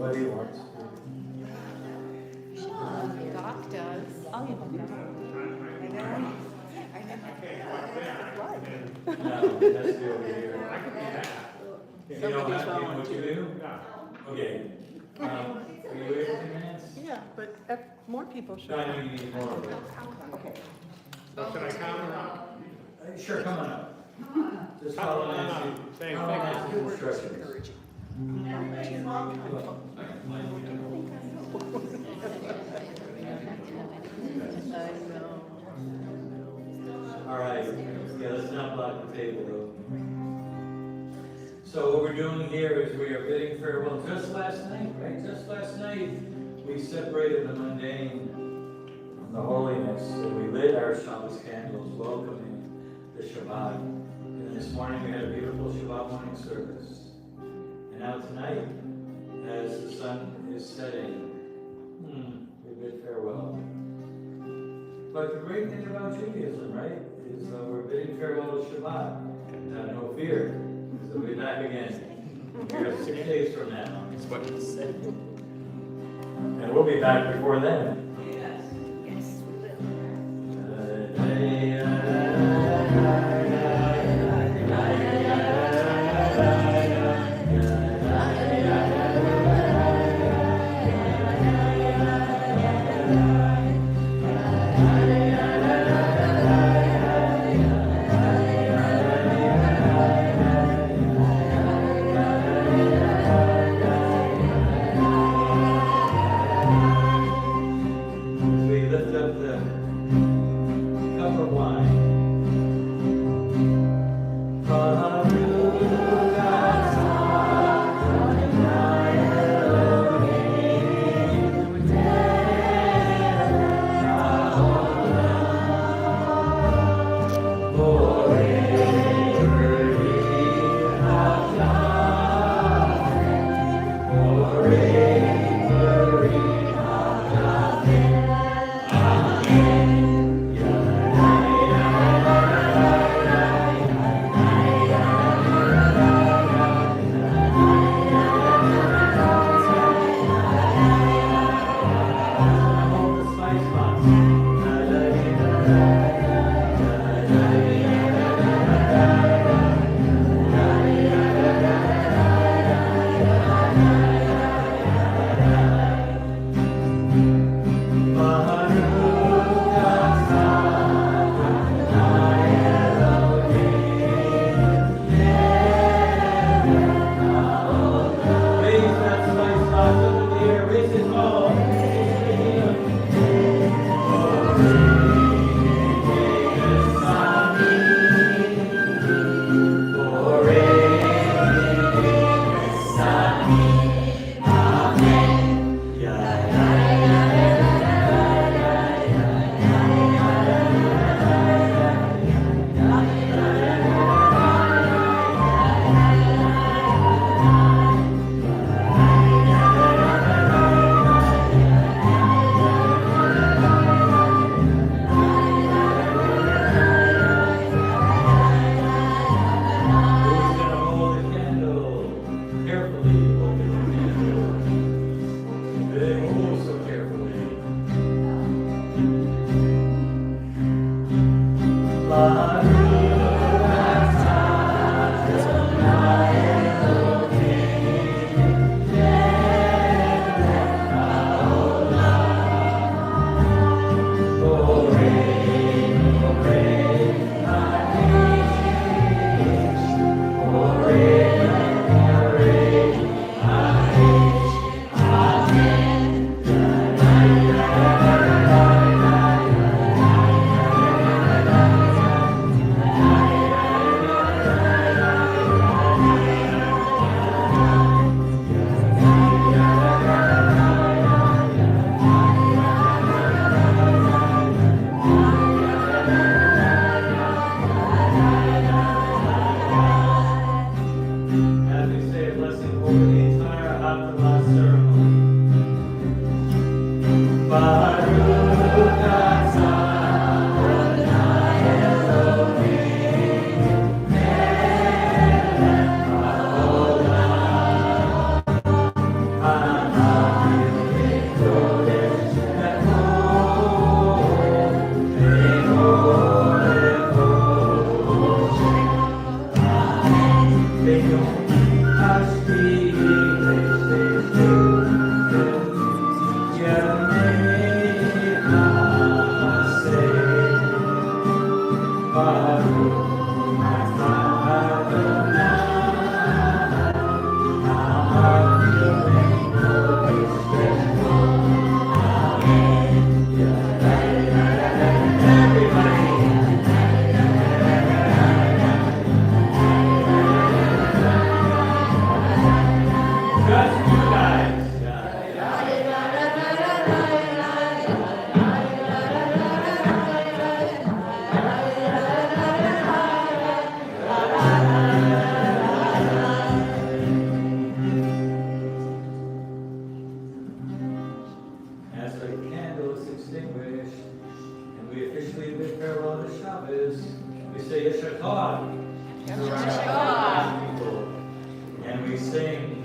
anybody wants to. Doc does. I'll give them that. No, that's the over here. If you don't have to, what you do? Okay. Are you waiting 10 minutes? Yeah, but if more people should. No, I know you need more of it. Okay. So should I come or not? Sure, come on up. Just follow Nancy. Thank Follow you. Nancy's instructions. I know. All right, yeah, let's not block the table though. So what we're doing here is we are bidding farewell. Just last night, right? Just last night, we separated the mundane from the holiness, and we lit our Shabbos candles, welcoming the Shabbat. And this morning we had a beautiful Shabbat morning service. And now tonight, as the sun is setting, we bid farewell. But the great thing about Judaism, right, is we're bidding farewell to Shabbat. No fear, because we'll be back again here 6 days from now. And we'll be back before then. Yes, we will. We lift up the cup of wine. All the spice Raise that spice box up in the air, raise it all. Who's gonna hold the candle? Carefully hold the candle. Big, oh, so carefully. As we say a blessing over the entire Haftarah ceremony. Baruch atah Adonai Eloheinu melech haolam. And we sing.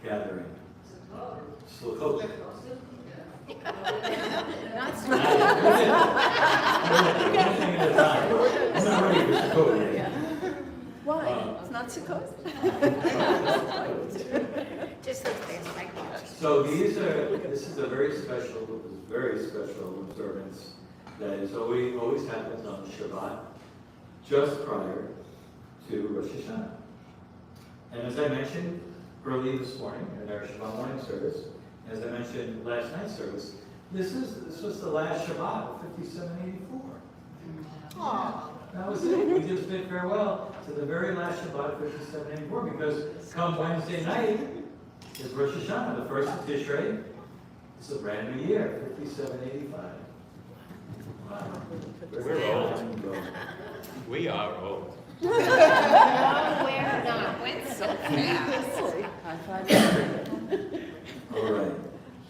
gathering. Sukkot. Not so. One thing at a time. I'm not ready for Sukkot yet. Why? It's not Sukkot? Just as fast as I can. So this is a very special observance that is always happens on Shabbat, just prior to Rosh Hashanah. And as I mentioned early this morning in our Shabbat morning service, as I mentioned last night's service, this was the last Shabbat of 5784. That was it. We just bid farewell to the very last Shabbat of 5784 because come Wednesday night is Rosh Hashanah, the first of Tishrei. It's a brand new year, 5785. Wow. We're old. We are old. No, we're not. Went so fast. High five. All right.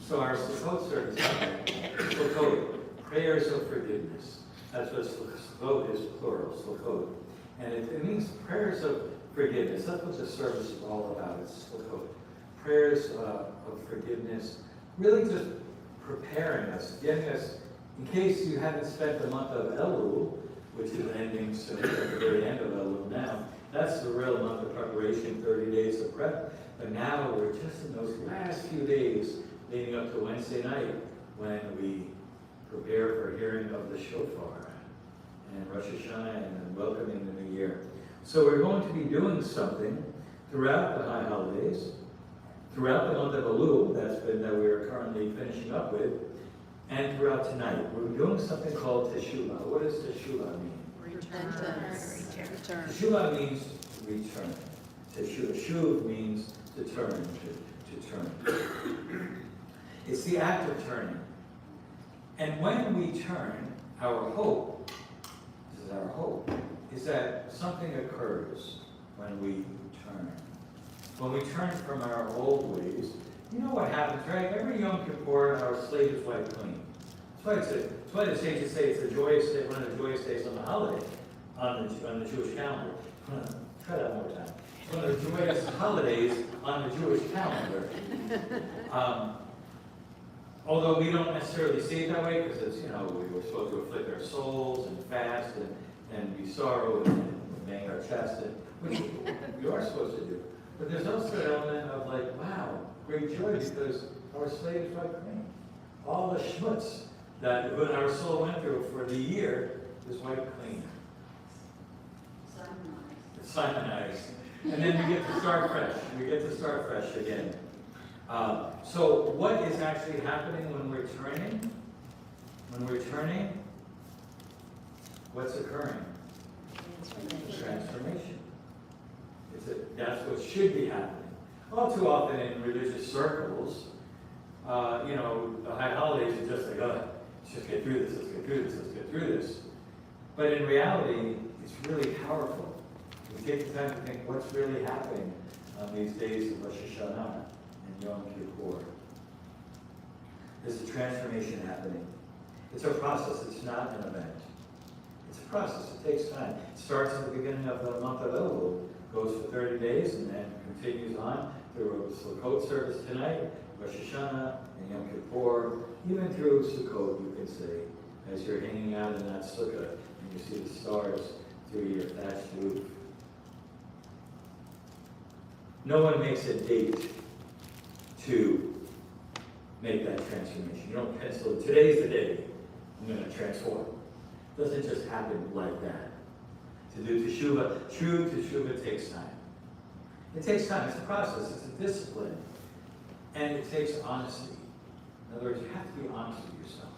So our Sukkot service tonight, Sukkot, prayers of forgiveness. That's what Sukkot is, plural, Sukkot. And it means prayers of forgiveness. That's what the service is all about. It's Sukkot. Prayers of forgiveness, really just preparing us, getting us, in case you haven't spent the month of Elul, which is ending soon, at the very end of Elul now, that's the real month of preparation, 30 days of prep. But now we're just in those last few days leading up to Wednesday night when we prepare for hearing of the shofar and Rosh Hashanah and then welcoming the new year. So we're going to be doing something throughout the high holidays, throughout the month of Elul, that we are currently finishing up with, and throughout tonight. We're doing something called Teshuvah. What does Teshuvah mean? Repentance. Return. Teshuvah means return. Teshuv means to turn, to turn. It's the act of turning. And when we turn, our hope, this is our hope, is that something occurs when we turn. When we turn from our old ways, you know what happens, right? Every Yom Kippur, our slate is wiped clean. That's why the sages say it's a joyous day, one of the joyous days on the holiday, on the Jewish calendar. Try that one more time. It's one of the joyous holidays on the Jewish calendar. Although we don't necessarily see it that way, because it's, we were supposed to afflict our souls and fast and be sorrow and bang our chest, which we are supposed to do. But there's also an element of like, wow, great joy because our slate is wiped clean. All the schmutz that our soul went through for the year is wiped clean. It's Simonized. And then we get to start fresh. We get to start fresh again. So what is actually happening when we're turning? When we're turning, what's occurring? Transformation. That's what should be happening. All too often in religious circles, the high holidays are just like, let's just get through this, let's get through this, let's get through this. But in reality, it's really powerful. We take the time to think what's really happening on these days of Rosh Hashanah and Yom Kippur. There's a transformation happening. It's a process, it's not an event. It's a process, it takes time. It starts at the beginning of the month of Elul, goes for 30 days, and then continues on through a Sukkot service tonight, Rosh Hashanah, and Yom Kippur, even through Sukkot, you can say, as you're hanging out in that sukkah, and you see the stars through your thatched roof. No one makes a date to make that transformation. You don't pencil, today's the day I'm going to transform. It doesn't just happen like that. To do Teshuvah, true Teshuvah takes time. It takes time, it's a process, it's a discipline. And it takes honesty. In other words, you have to be honest with yourself.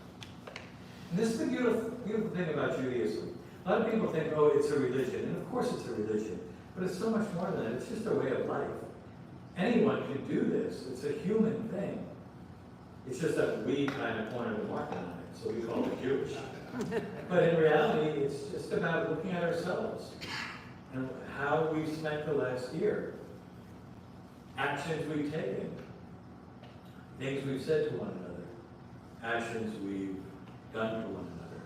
And this is the beautiful thing about Judaism. A lot of people think, oh, it's a religion. And of course it's a religion. But it's so much more than that. It's just a way of life. Anyone can do this. It's a human thing. It's just that we kind of cornered the market on it, so we call it Jewish. But in reality, it's just about looking at ourselves and how we've spent the last year. Actions we've taken. Things we've said to one another. Actions we've done to one another.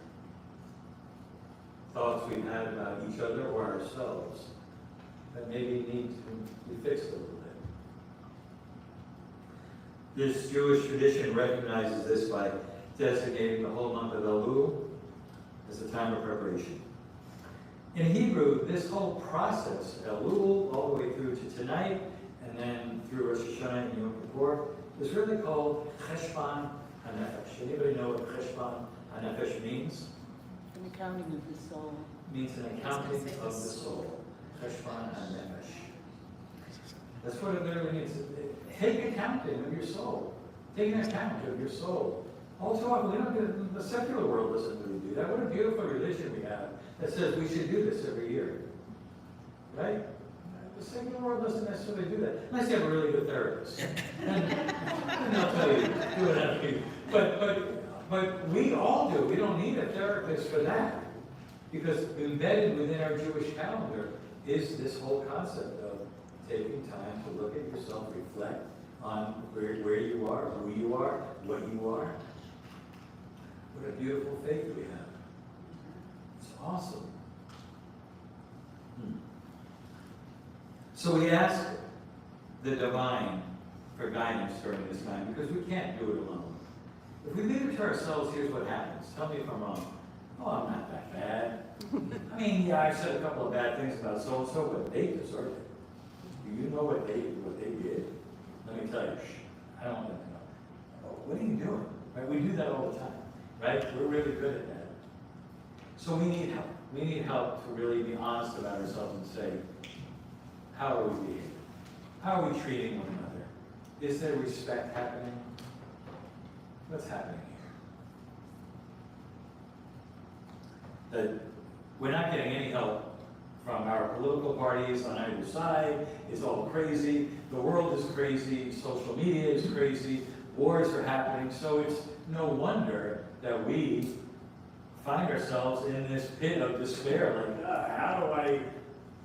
Thoughts we've had about each other or ourselves that maybe need to be fixed a little bit. This Jewish tradition recognizes this by designating the whole month of Elul as a time of preparation. In Hebrew, this whole process, Elul, all the way through to tonight, and then through Rosh Hashanah and Yom Kippur, is really called Cheshvan HaNefesh. Anybody know what Cheshvan HaNefesh means? An accounting of the soul. It means an accounting of the soul. Cheshvan HaNefesh. That's what it literally means. Take accounting of your soul. Take an account of your soul. All too often, we don't do, the secular world doesn't really do that. What a beautiful religion we have that says we should do this every year. Right? The secular world doesn't necessarily do that. Unless you have a really good therapist. And they'll tell you, do it after you. But we all do. We don't need a therapist for that. Because embedded within our Jewish calendar is this whole concept of taking time to look at yourself, reflect on where you are, who you are, what you are. What a beautiful faith we have. It's awesome. So we ask the divine for guidance during this time because we can't do it alone. If we leave it to ourselves, here's what happens. Tell me if I'm wrong. Oh, I'm not that bad. I mean, yeah, I've said a couple of bad things about so-and-so, but they deserve it. Do you know what they did? Let me tell you. I don't want them to know. Oh, what are you doing? Right? We do that all the time. Right? We're really good at that. So we need help. We need help to really be honest about ourselves and say, how are we behaving? How are we treating one another? Is there respect happening? What's happening here? That we're not getting any help from our political parties on either side. It's all crazy. The world is crazy. Social media is crazy. Wars are happening. So it's no wonder that we find ourselves in this pit of despair. Like, how do I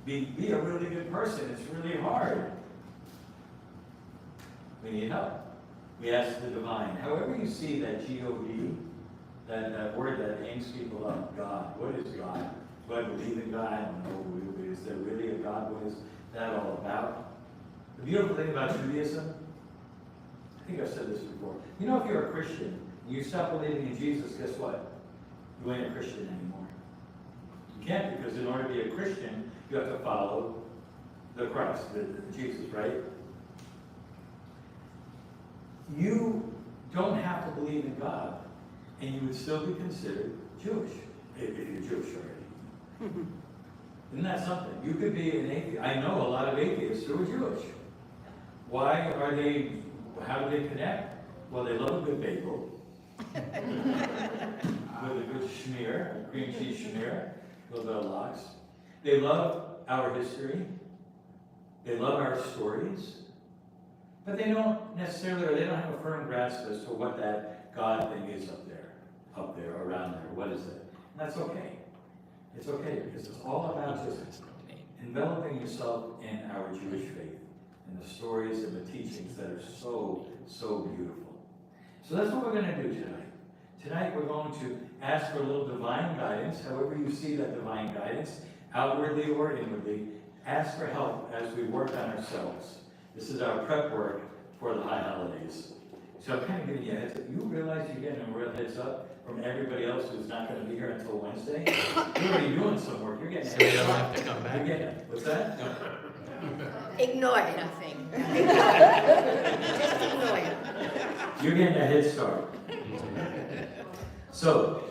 be a really good person? It's really hard. We need help. We ask the divine. However you see that G-O-D, that word that hangs people up, God. What is God? Do I believe in God? I don't know. Is there really a God? What is that all about? The beautiful thing about Judaism, I think I've said this before. You know, if you're a Christian, and you stop believing in Jesus, guess what? You ain't a Christian anymore. You can't, because in order to be a Christian, you have to follow the Christ, the Jesus, right? You don't have to believe in God, and you would still be considered Jewish, if you're Jewish already. Isn't that something? You could be an atheist. I know a lot of atheists who are Jewish. Why are they, how do they connect? Well, they love a good bagel. With a good schmear, a cream cheese schmear, a little bit of lox. They love our history. They love our stories. But they don't necessarily, or they don't have a firm grasp as to what that God thing is up there, around there. What is it? And that's okay. It's okay, because it's all about just enveloping yourself in our Jewish faith and the stories and the teachings that are so, so beautiful. So that's what we're going to do tonight. Tonight we're going to ask for a little divine guidance, however you see that divine guidance, outwardly or inwardly. Ask for help as we work on ourselves. This is our prep work for the high holidays. So I'm kind of giving you a heads up. You realize you're getting a real heads up from everybody else who's not going to be here until Wednesday? You're already doing some work. You're getting a So you heads don't up. have to come back. You're getting, what's that? Ignore nothing. Just ignore it. You're getting a head start. So,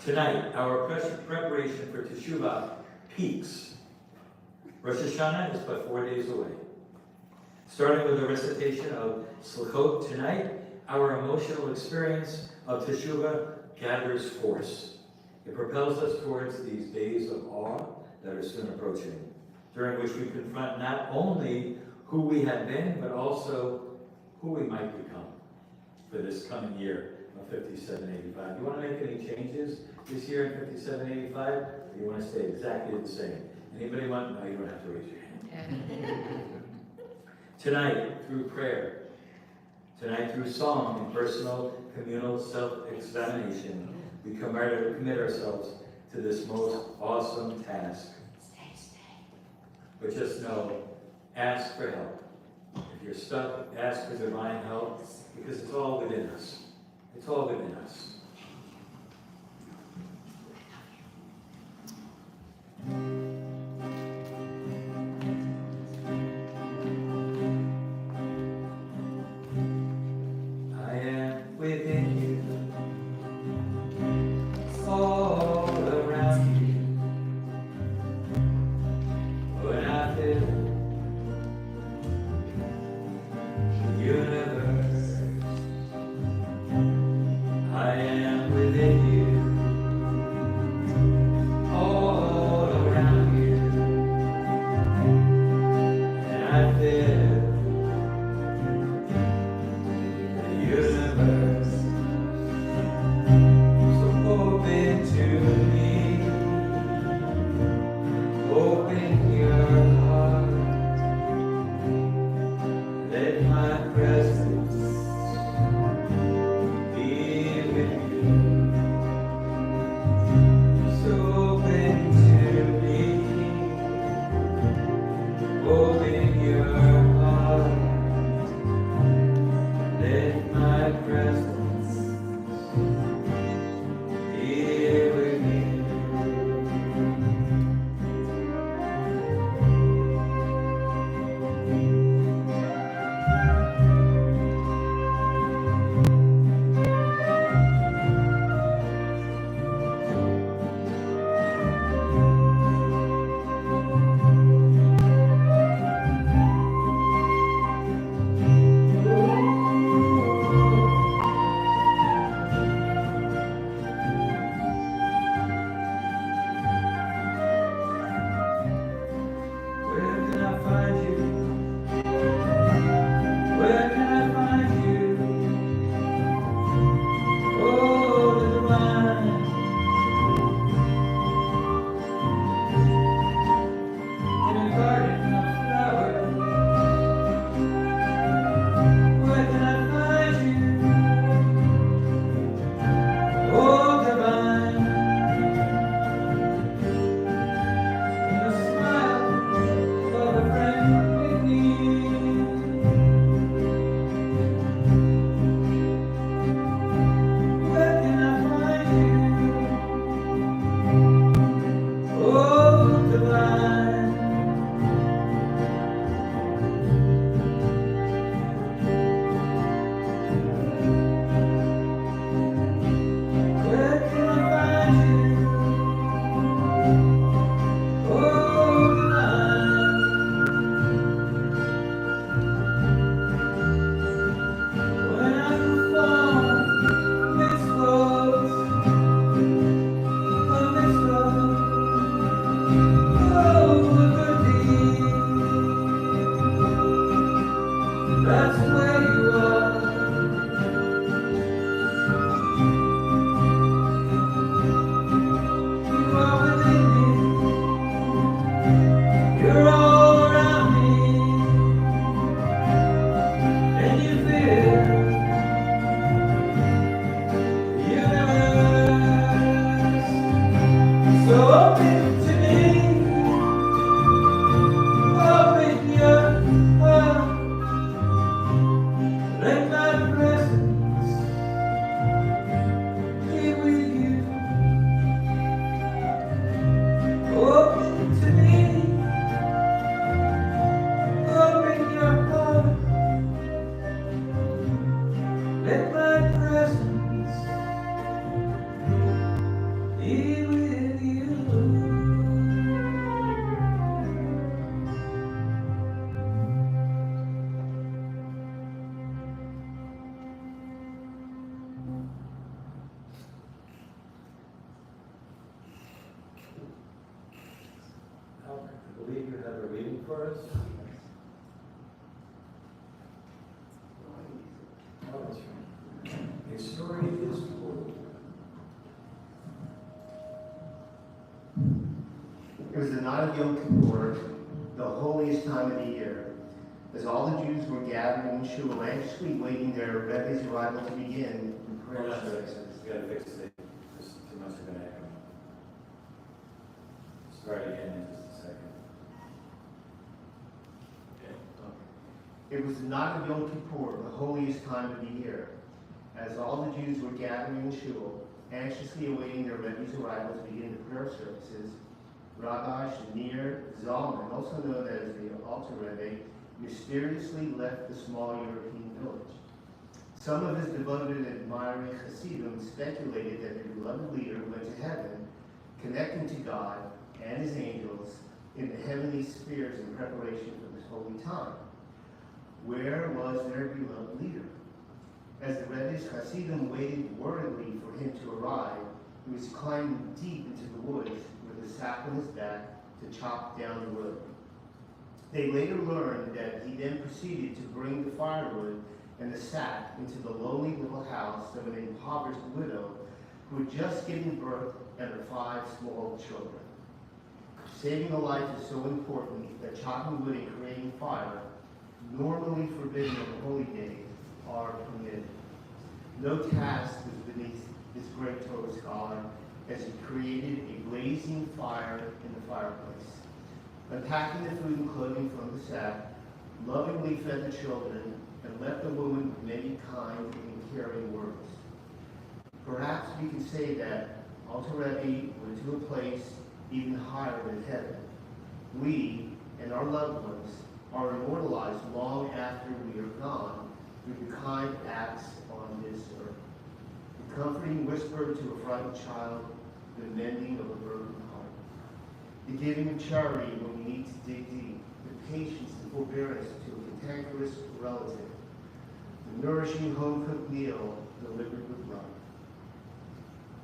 tonight, our preparation for Teshuvah peaks. Rosh Hashanah is but 4 days away. Starting with the recitation of Slichot tonight, our emotional experience of Teshuvah gathers force. It propels us towards these days of awe that are soon approaching, during which we confront not only who we have been, but also who we might become for this coming year of 5785. You want to make any changes this year in 5785? Or you want to stay exactly the same? Anybody want? No, you don't have to raise your hand. Tonight, through prayer, tonight through song and personal, communal self-examination, we commit ourselves to this most awesome task. But just know, ask for help. If you're stuck, ask for divine help, because it's all within us. It's all within us. I am within you, all around you. When I feel the universe, I am within you, all around you. And I feel the universe. So open to me, open your heart, let my presence be with you. So open to me, open your heart, let my presence be with you. Where can I find you? Where can I find you? Oh, the divine. In a garden of flowers. Where can I find you? Oh, divine. In the smile of a friend with me. Where can I find you? Oh, divine. Where can I find you? Oh, divine. When I perform this rose, on this rose, oh, good deed. That's where you are. You are within me. You're all around me. And you feel the universe. So open to me, open your heart, let my presence be with you. Open to me, open your heart, let my presence be with you. Albert, I believe you have a reading for us? Oh, that's right. A story is told. It was the night of Yom Kippur, the holiest time of the year. As all the Jews were gathering in shul, anxiously waiting their Rebbe's arrival to begin the prayer Hold on a second. services. We gotta fix it. There's too much of an echo. Start again in just a second. Okay. It was the night of Yom Kippur, the holiest time of the year. As all the Jews were gathering in shul, anxiously awaiting their Rebbe's arrival to begin the prayer services, Rabbi Shneur Zalman, also known as the Alter Rebbe, mysteriously left the small European village. Some of his devoted and admiring Hasidim speculated that their beloved leader went to heaven, connecting to God and his angels in the heavenly spheres in preparation for this holy time. Where was their beloved leader? As the Rebbe's Hasidim waited worriedly for him to arrive, he was climbing deep into the woods with a sack on his back to chop down the wood. They later learned that he then proceeded to bring the firewood and the sack into the lonely little house of an impoverished widow who had just given birth and her 5 small children. Saving a life is so important that chopping wood and creating fire, normally forbidden on holy days, are permitted. No task was beneath this great Torah scholar as he created a blazing fire in the fireplace. Unpacking the food and clothing from the sack, lovingly fed the children, and left the woman with many kind and caring words. Perhaps we can say that Alter Rebbe went to a place even higher than heaven. We and our loved ones are immortalized long after we are gone through the kind acts on this earth. The comforting whisper to a frightened child, the mending of a broken heart. The giving of charity when we need to dig deep, the patience and forbearance to a cantankerous relative, the nourishing home-cooked meal delivered with love.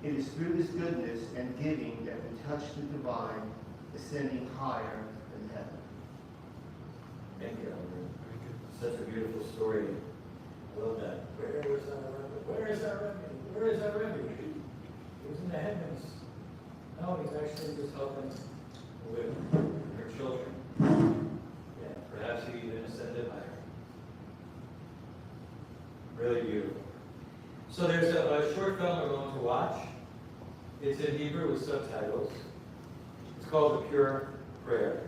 It is through this goodness and giving that we touch the divine, ascending higher than heaven. Thank you, Albert. Such a beautiful story. I love that. Where is our Rebbe? Where is our Rebbe? Where is our Rebbe? He was in the heavens. No, he's actually just helping with her children. Yeah, perhaps he even ascended higher. Really beautiful. So there's a short film we're going to watch. It's in Hebrew with subtitles. It's called The Pure Prayer.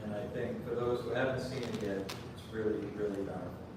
And I think for those who haven't seen it yet, it's really, really powerful.